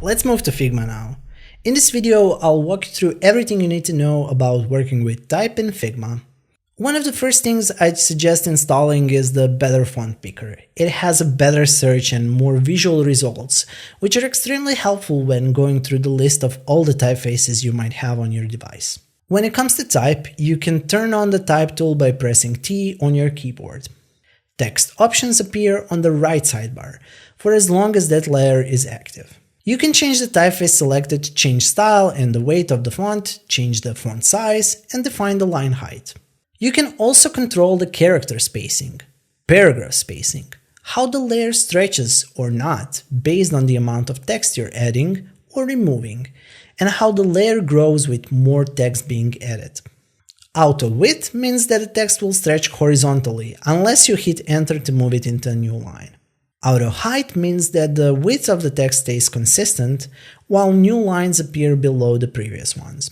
Let's move to Figma now. In this video, I'll walk you through everything you need to know about working with type in Figma. One of the first things I'd suggest installing is the Better Font Picker. It has a better search and more visual results, which are extremely helpful when going through the list of all the typefaces you might have on your device. When it comes to type, you can turn on the type tool by pressing T on your keyboard. Text options appear on the right sidebar, for as long as that layer is active. You can change the typeface selected to change style and the weight of the font, change the font size, and define the line height. You can also control the character spacing, paragraph spacing, how the layer stretches or not based on the amount of text you're adding or removing, and how the layer grows with more text being added. Auto width means that the text will stretch horizontally unless you hit enter to move it into a new line. Auto height means that the width of the text stays consistent while new lines appear below the previous ones.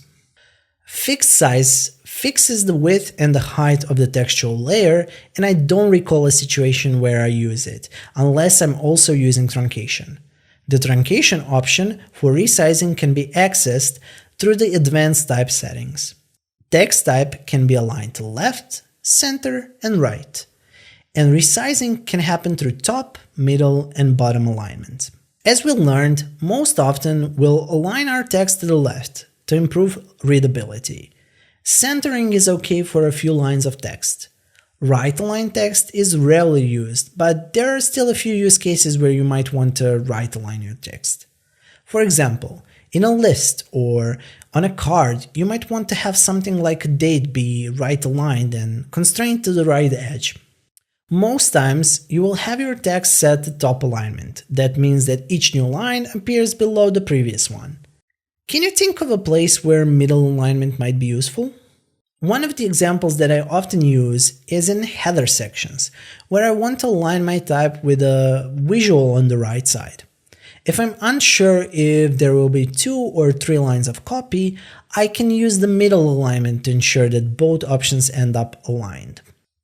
Fixed size fixes the width and the height of the textual layer, and I don't recall a situation where I use it, unless I'm also using truncation. The truncation option for resizing can be accessed through the advanced type settings. Text type can be aligned to left, center, and right, and resizing can happen through top, middle, and bottom alignment. As we learned, most often we'll align our text to the left to improve readability. Centering is okay for a few lines of text. Right-aligned text is rarely used, but there are still a few use cases where you might want to right-align your text. For example, in a list or on a card, you might want to have something like a date be right-aligned and constrained to the right edge. Most times, you will have your text set to top alignment. That means that each new line appears below the previous one. Can you think of a place where middle alignment might be useful? One of the examples that I often use is in header sections, where I want to align my type with a visual on the right side. If I'm unsure if there will be 2 or 3 lines of copy, I can use the middle alignment to ensure that both options end up aligned.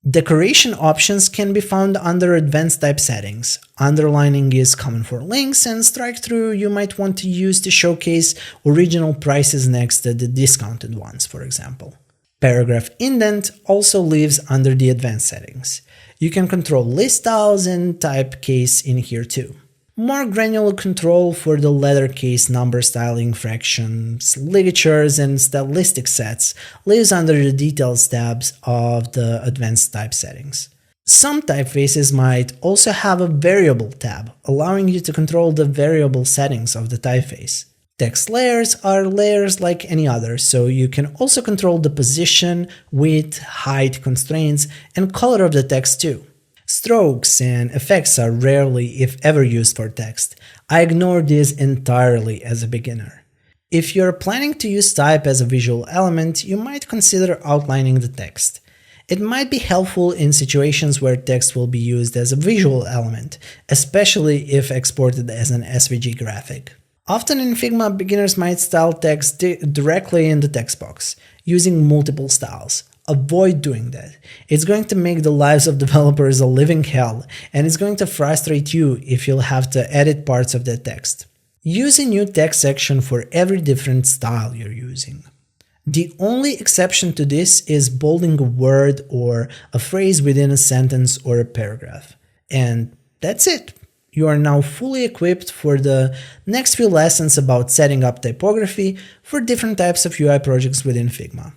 Decoration options can be found under Advanced Type settings. Underlining is common for links, and strike-through you might want to use to showcase original prices next to the discounted ones, for example. Paragraph indent also lives under the Advanced settings. You can control list styles and type case in here too. More granular control for the letter case, number styling, fractions, ligatures, and stylistic sets lives under the Details tabs of the Advanced Type settings. Some typefaces might also have a Variable tab, allowing you to control the variable settings of the typeface. Text layers are layers like any other, so you can also control the position, width, height constraints, and color of the text too. Strokes and effects are rarely, if ever, used for text. I ignore these entirely as a beginner. If you're planning to use type as a visual element, you might consider outlining the text. It might be helpful in situations where text will be used as a visual element, especially if exported as an SVG graphic. Often in Figma, beginners might style text directly in the text box, using multiple styles. Avoid doing that. It's going to make the lives of developers a living hell, and it's going to frustrate you if you'll have to edit parts of the text. Use a new text section for every different style you're using. The only exception to this is bolding a word or a phrase within a sentence or a paragraph. And that's it. You are now fully equipped for the next few lessons about setting up typography for different types of UI projects within Figma.